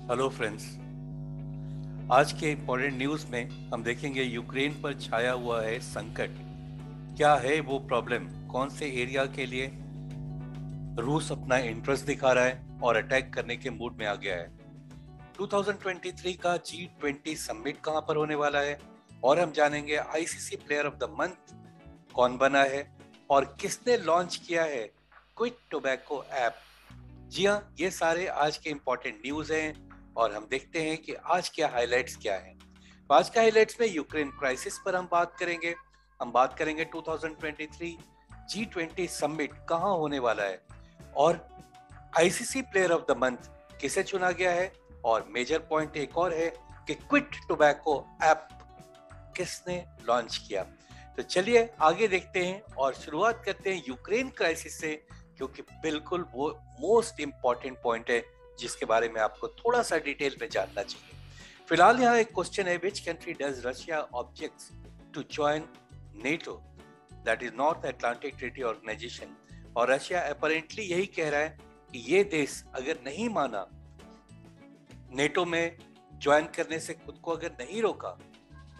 Hello friends. आज के important news में हम देखेंगे यूक्रेन पर छाया हुआ है संकट। क्या है वो प्रॉब्लम? कौन से एरिया के लिए रूस अपना इंटरेस्ट दिखा रहा है और अटैक करने के मूड में आ गया है? 2023 का G20 समिट कहां पर होने वाला है? और हम जानेंगे ICC player of the month कौन बना है और किसने लॉन्च किया है क्विट टोबैको ऐप। जी हाँ, ये सारे आज के इम्पोर्टेंट न्यूज हैं और हम देखते हैं कि आज के हाइलाइट्स क्या हैं। तो आज के हाइलाइट्स में यूक्रेन क्राइसिस पर हम बात करेंगे। हम बात करेंगे 2023 G20 समिट कहाँ होने वाला है और ICC player of the month किसे चुना गया है, और मेजर पॉइंट एक और है कि क्विट टोबैको ऐप किसने लॉन्च किया। तो चलिए आगे देखते हैं और शुरुआत करते हैं यूक्रेन क्राइसिस से, क्योंकि बिल्कुल वो मोस्ट इंपॉर्टेंट पॉइंट है जिसके बारे में आपको थोड़ा सा डिटेल में जानना चाहिए। फिलहाल यहाँ एक क्वेश्चन है, which country does Russia objects to join NATO, that is North Atlantic Treaty Organisation. और रशिया अपरेंटली यही कह रहा है कि ये देश अगर नहीं माना, नेटो में ज्वाइन करने से खुद को अगर नहीं रोका,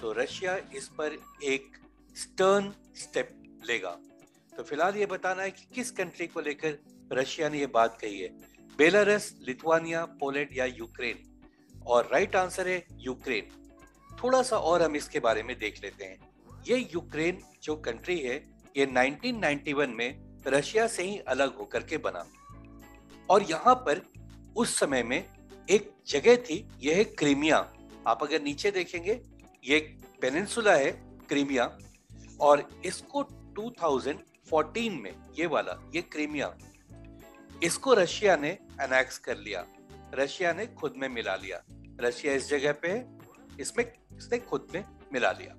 तो रशिया इस पर एक स्टर्न स्टेप लेगा। तो फिलहाल ये बताना है कि किस कंट्री को लेकर रशिया ने ये बात कही है, बेलारस, लिथुआनिया, पोलैंड या यूक्रेन। और राइट आंसर है यूक्रेन। थोड़ा सा और हम इसके बारे में देख लेते हैं। ये यूक्रेन जो कंट्री है, ये 1991 में रशिया से ही अलग होकर के बना। और यहाँ पर उस समय में एक जगह थी, यह है क्रीमिया। आप अगर नीचे देखेंगे, ये पेनिनसुला है क्रीमिया, और इसको 2014 में ये वाला, ये क्रीमिया, इसको रशिया ने अनेक्स कर लिया। रशिया ने खुद में मिला लिया। रशिया इस जगह पे है, इसमें इसने खुद में मिला लिया।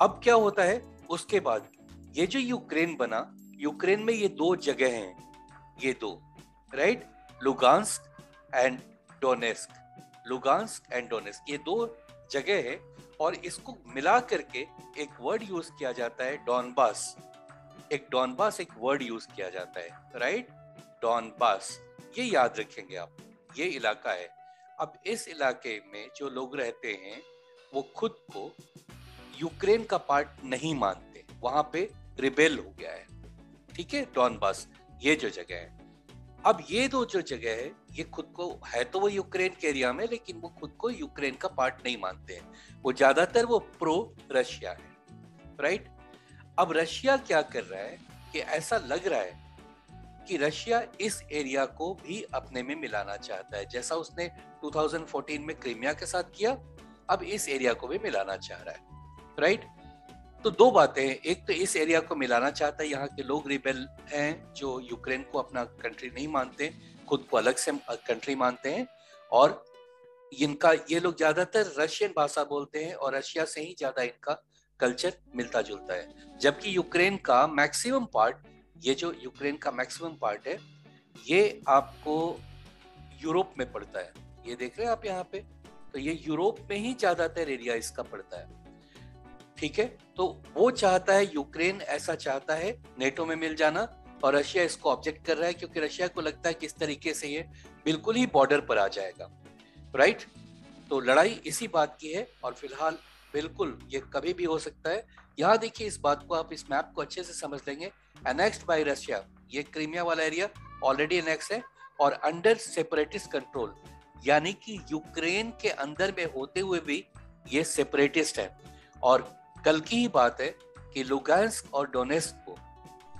अब क्या होता है उसके बाद, ये जो यूक्रेन बना, यूक्रेन में ये दो जगह हैं, ये दो, right, Luhansk and Donetsk. Luhansk and Donetsk ये दो जगह है, और इसको मिला करके एक वर्ड यूज किया जाता है, डॉनबास। एक वर्ड यूज किया जाता है, राइट, डॉनबास। ये याद रखेंगे आप, ये इलाका है। अब इस इलाके में जो लोग रहते हैं वो खुद को यूक्रेन का पार्ट नहीं मानते, वहां पे रिबेल हो गया है, ठीक है, डॉनबास ये जो जगह है। अब ये दो जो जगह है, ये खुद को है तो वो यूक्रेन के एरिया में, लेकिन वो खुद को यूक्रेन का पार्ट नहीं मानते हैं। वो ज्यादातर वो प्रो रशिया है, राइट। अब रशिया क्या कर रहा है कि ऐसा लग रहा है कि रशिया इस एरिया को भी अपने में मिलाना चाहता है, जैसा उसने 2014 में क्रीमिया के साथ किया, अब इस एरिया को भी मिलाना चाह रहा है, राइट। तो दो बातें हैं, एक तो इस एरिया को मिलाना चाहता है, यहाँ के लोग रिबेल हैं जो यूक्रेन को अपना कंट्री नहीं मानते, खुद को अलग से कंट्री मानते हैं, और इनका ये लोग ज्यादातर रशियन भाषा बोलते हैं और रशिया से ही ज्यादा इनका कल्चर मिलता जुलता है। जबकि यूक्रेन का मैक्सिमम पार्ट, ये जो यूक्रेन का मैक्सिमम पार्ट है, ये आपको यूरोप में पड़ता है। ये देख रहे हैं आप यहाँ पे, तो ये यूरोप में ही ज्यादातर एरिया इसका पड़ता है, ठीक है। तो वो चाहता है, यूक्रेन ऐसा चाहता है नेटो में मिल जाना, और रशिया इसको ऑब्जेक्ट कर रहा है, क्योंकि रशिया को लगता है कि इस तरीके से ये बिल्कुल ही बॉर्डर पर आ जाएगा, राइट। तो लड़ाई इसी बात की है, और फिलहाल बिल्कुल ये कभी भी हो सकता है। यहाँ देखिए, इस बात को आप इस मैप को अच्छे से समझ लेंगे। अनेक्स्ड बाय रशिया, ये क्रीमिया वाला एरिया ऑलरेडी अनेक्स है और अंडर सेपरेटिस्ट कंट्रोल, यानी कि यूक्रेन के अंदर में होते हुए भी ये सेपरेटिस्ट है। और कल की ही बात है कि लुगांस्क और डोनेस्क को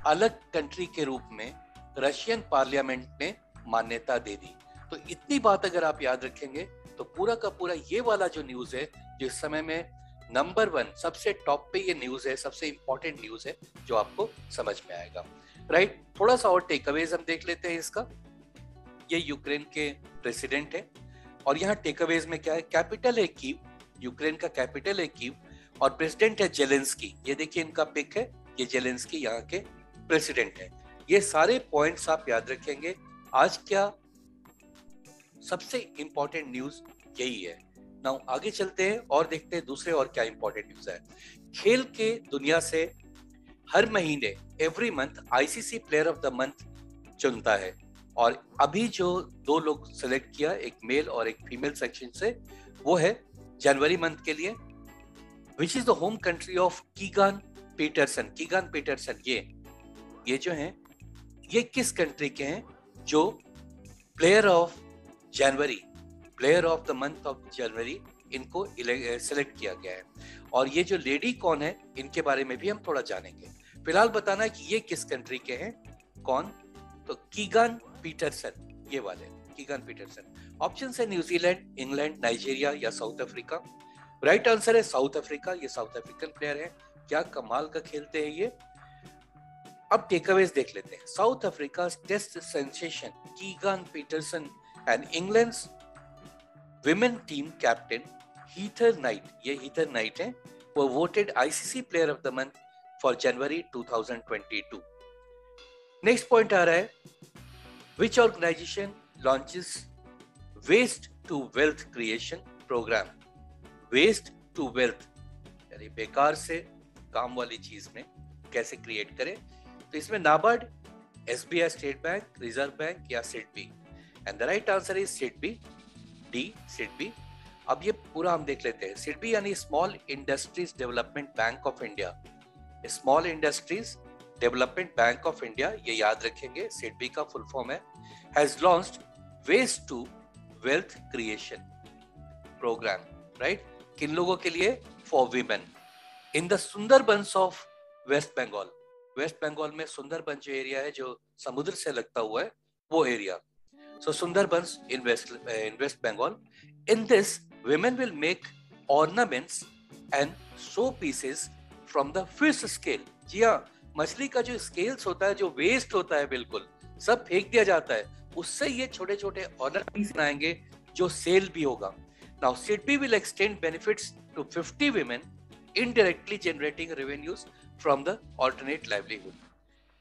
अलग कंट्री के रूप में रशियन पार्लियामेंट ने मान्यता दे दी। तो इतनी बात अगर आप याद रखेंगे, तो पूरा का पूरा ये वाला जो न्यूज है, जिस समय में नंबर 1 सबसे टॉप पे ये न्यूज है, सबसे इंपॉर्टेंट न्यूज है, जो आपको समझ में आएगा, राइट। थोड़ा सा और टेकअवेज हम देख लेते हैं इसका। ये यूक्रेन के प्रेसिडेंट है, और यहाँ टेकअवेज में क्या है, कैपिटल है कीव, यूक्रेन का कैपिटल है कीव, और प्रेसिडेंट है जेलेंस्की। ये देखिए इनका पिक है, ये जेलेंस्की यहाँ के प्रेसिडेंट है। ये सारे पॉइंट्स आप याद रखेंगे। आज क्या सबसे इंपॉर्टेंट न्यूज यही है। नाउ आगे चलते हैं और देखते हैं दूसरे और क्या इंपॉर्टेंट न्यूज है। खेल के दुनिया से हर महीने every month ICC player of the month चुनता है, और अभी जो 2 लोग सेलेक्ट किया, एक मेल और एक फीमेल सेक्शन से, वो है जनवरी मंथ के लिए, which is the home country of Keegan Petersen. Keegan Petersen ये जो हैं, ये किस कंट्री के हैं जो player of January, player of the month of January, इनको सिलेक्ट किया गया है। और ये जो लेडी कौन है, इनके बारे में भी हम थोड़ा जानेंगे। फिलहाल बताना है कि ये किस कंट्री के हैं, कौन, तो कीगान पीटरसन, ये वाले कीगान पीटरसन। ऑप्शन है न्यूजीलैंड, इंग्लैंड, नाइजीरिया या साउथ अफ्रीका। राइट आंसर है साउथ अफ्रीका। ये साउथ अफ्रीकन प्लेयर है। क्या कमाल का खेलते हैं ये। अब टेकअवेज देख लेते हैं। South Africa test sensation Keegan Petersen and England's women team captain Heather Knight, ये हीथर नाइट है, वो voted ICC player of the month for January 2022। Next point आ रहा है, which organisation launches waste to wealth creation programme. Waste to wealth यानी बेकार से काम वाली चीज में कैसे क्रिएट करें, तो इसमें NABARD, SBI State Bank, Reserve Bank या SIDBI. And the right answer is SIDBI, D SIDBI. अब ये पूरा हम देख लेते हैं। सिडबी यानी Small Industries Development Bank of India. Small Industries Development Bank of India, ये याद रखेंगे, सिडबी का फुल फॉर्म है। Has launched waste to wealth creation programme, right, किन लोगों के लिए, for women in the Sundarbans of West Bengal. Waste Bengal में सुंदरबन जो एरिया है, जो समुद्र से लगता हुआ है, वो area. So Sundarbans in West Bengal. In this women will make ornaments and show pieces from the fish scale। जी हाँ, मछली का जो स्केल्स होता है, जो वेस्ट होता है, बिल्कुल सब फेंक दिया जाता है, उससे ये छोटे छोटे ऑर्नामेंट्स बनाएंगे जो सेल भी होगा। Now SIDBI will extend benefits to 50 women indirectly generating revenues from the alternate livelihood,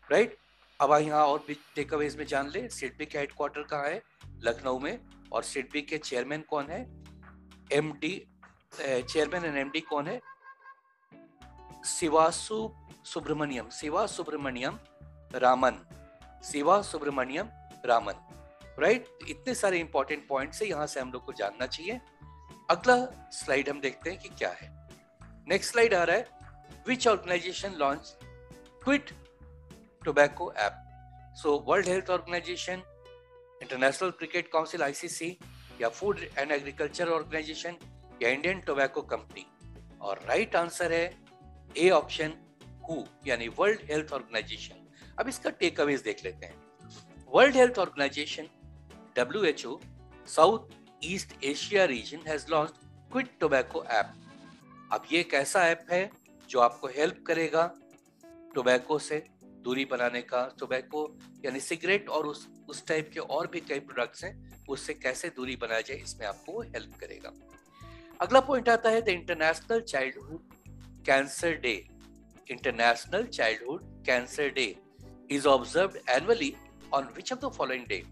right. अब यहाँ और भी टेकअवेज में जान ले। सिडबी का हेडक्वार्टर कहाँ है, लखनऊ में, और सिडबी के चेयरमैन कौन है, एमडी, चेयरमैन एंड एमडी कौन है, शिवा सुब्रमण्यम रामन, राइट। इतने सारे इंपॉर्टेंट पॉइंट्स है, यहाँ से हम लोग को जानना चाहिए। अगला स्लाइड हम देखते हैं कि क्या है। नेक्स्ट स्लाइड आ रहा है, which organisation launch quit tobacco app. So World Health Organisation, International Cricket Council ICC, या फूड एंड एग्रीकल्चर ऑर्गेनाइजेशन, या इंडियन टोबैको कंपनी। और राइट आंसर है ए ऑप्शन, हु यानी वर्ल्ड हेल्थ ऑर्गेनाइजेशन। अब इसका टेक अवेज देख लेते हैं। World Health Organisation WHO South East Asia region has launched quit tobacco app. अब ये एक ऐसा ऐप है जो आपको हेल्प करेगा टोबैको से दूरी बनाने का। टोबैको यानी सिगरेट और उस टाइप के और भी कई प्रोडक्ट्स हैं, उससे कैसे दूरी बनाया जाए, इसमें आपको वो हेल्प करेगा। अगला पॉइंट आता है, the International Childhood Cancer Day. International Childhood Cancer Day is observed annually on which of the following day.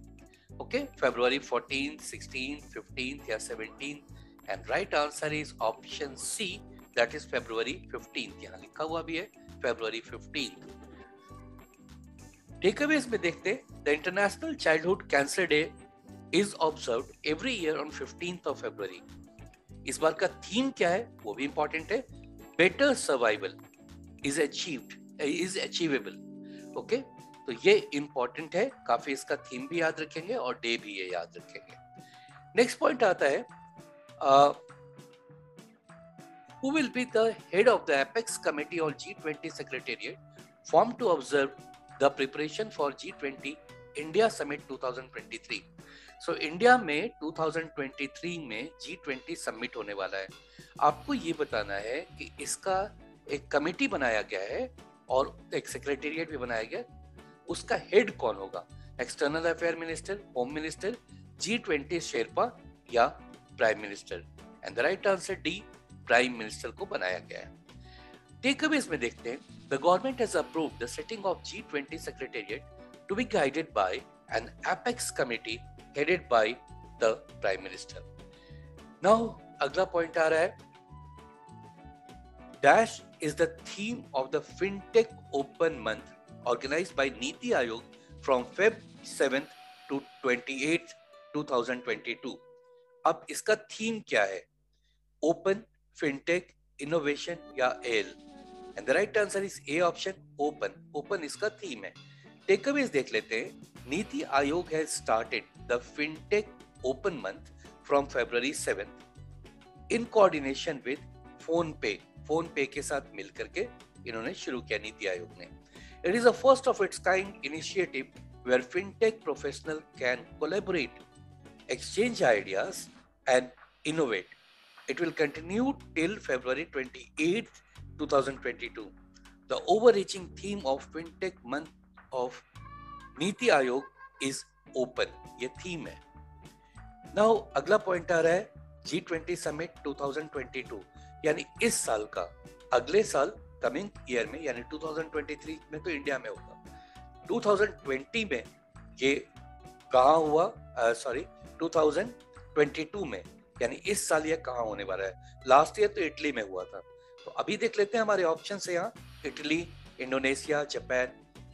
Okay, February 14th, 16th, 15th या 17th, and right answer is option C, that is February 15th। यहाँ लिखा हुआ भी है February 15th। Takeaways में देखते, the International Childhood Cancer day is observed every year on 15th of February। इस बार का थीम क्या है वो भी इंपॉर्टेंट है, better survival is achievable। Okay, तो ये इंपॉर्टेंट है काफी, इसका थीम भी याद रखेंगे और डे भी ये याद रखेंगे। नेक्स्ट पॉइंट आता है, who will be the head of the Apex Committee on G20 Secretariat formed to observe the preparation for G20 India Summit 2023। So India में 2023 में G20 समिट होने वाला है। आपको ये बताना है कि इसका एक कमेटी बनाया गया है और एक सेक्रेटेरिएट भी बनाया गया, उसका हेड कौन होगा, external affair minister, home minister, G20 sherpa या prime minister. And the right answer D, prime minister को बनाया गया है। टेकअवेज में देखते हैं, the government has approved the setting of G20 secretariat to be guided by an apex committee headed by the Prime Minister। Now अगला point आ रहा है, Dash is the theme of the FinTech Open Month organized by Niti Aayog from Feb 7th to 28 2022। अब इसका theme क्या है? Open, fintech, innovation या L? And the right answer is A option, open. Open इसका theme है। Takeaways देख लेते हैं। NITI Aayog has started the fintech open month from February 7th in coordination with phone पे। फोन पे के साथ मिलकर के इन्होंने शुरू किया नीति आयोग ने। It is a first of its kind initiative where fintech professional can collaborate, exchange ideas and innovate. It will continue till February 28th, 2022. The overreaching theme of FinTech Month of NITI Aayog is open. ये theme है। Now अगला point आ रहा है G20 summit 2022, यानी इस साल का, अगले साल कमिंग ईयर में, यानी 2023 में तो इंडिया में होगा। 2020 में ये कहाँ हुआ? 2022 में, यानी इस साल ये कहाँ होने वाला है? लास्ट ईयर तो इटली में हुआ था। तो अभी देख लेते हैं हमारे ऑप्शन से यहाँ, इटली, इंडोनेशिया, जापान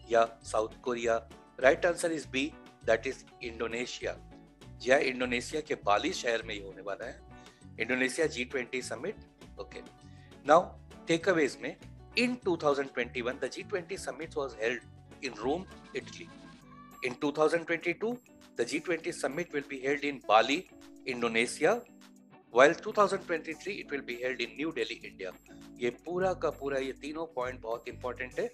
या South Korea. Right answer is B, that is Indonesia. जी हाँ, इंडोनेशिया के बाली शहर में ये होने वाला है, Indonesia G20 summit. Okay, now takeaways में, in 2021 the G20 summit was held in Rome, Italy. In 2022, the G20 summit will be held in Bali, Indonesia, while 2023 it will be held in New Delhi, India. ये पूरा का पूरा, ये तीनों point बहुत important है।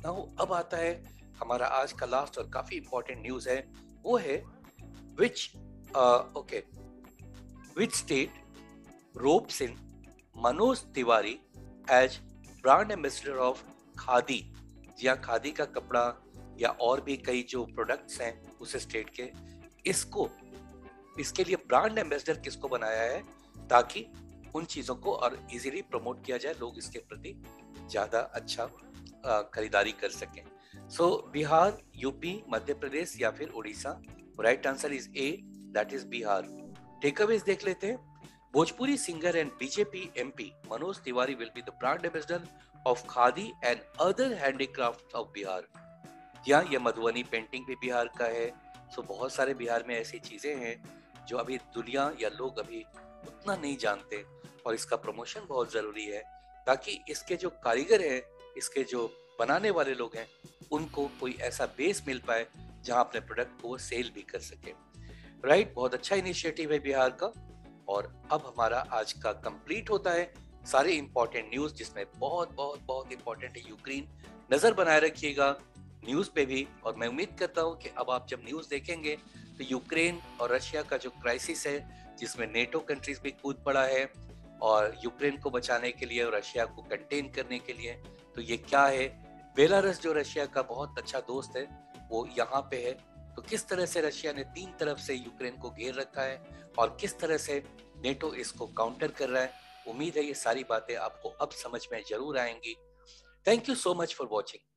Now अब आता है हमारा आज का लास्ट और काफी इंपॉर्टेंट न्यूज है, वो है which state ropes in Manoj Tiwari as brand ambassador of khadi. जी हाँ, खादी का कपड़ा या और भी कई जो प्रोडक्ट्स हैं उस स्टेट के, इसके लिए ब्रांड एम्बेसडर किसको बनाया है, ताकि उन चीजों को और इजीली प्रमोट किया जाए, लोग इसके प्रति ज्यादा अच्छा खरीदारी कर सकें। सो बिहार, यूपी, मध्य प्रदेश या फिर Orissa? Right answer is a, that is Bihar. Takeaways देख लेते हैं। Bhojpuri singer and BJP MP Manoj Tiwari will be the brand ambassador of khadi and other handicraft of Bihar. यहाँ ये मधुबनी पेंटिंग भी बिहार का है। सो बहुत सारे बिहार में ऐसी चीजें हैं जो अभी दुनिया या लोग अभी उतना नहीं जानते, और इसका प्रमोशन बहुत जरूरी है, ताकि इसके जो कारीगर हैं, इसके जो बनाने वाले लोग हैं, उनको कोई ऐसा बेस मिल पाए जहाँ अपने प्रोडक्ट को वो सेल भी कर सके। राइट, बहुत अच्छा इनिशिएटिव है बिहार का। और अब हमारा आज का कंप्लीट होता है सारे इंपॉर्टेंट न्यूज, जिसमें बहुत बहुत बहुत इंपॉर्टेंट है यूक्रेन। नजर बनाए रखिएगा न्यूज पे भी, और मैं उम्मीद करता हूँ कि अब आप जब न्यूज देखेंगे तो यूक्रेन और रशिया का जो क्राइसिस है, जिसमें नेटो कंट्रीज भी कूद पड़ा है और यूक्रेन को बचाने के लिए और रशिया को कंटेन करने के लिए, तो ये क्या है? बेलारूस जो रशिया का बहुत अच्छा दोस्त है, वो यहाँ पे है। तो किस तरह से रशिया ने 3 तरफ से यूक्रेन को घेर रखा है और किस तरह से नेटो इसको काउंटर कर रहा है, उम्मीद है ये सारी बातें आपको अब समझ में जरूर आएंगी। Thank you so much for watching.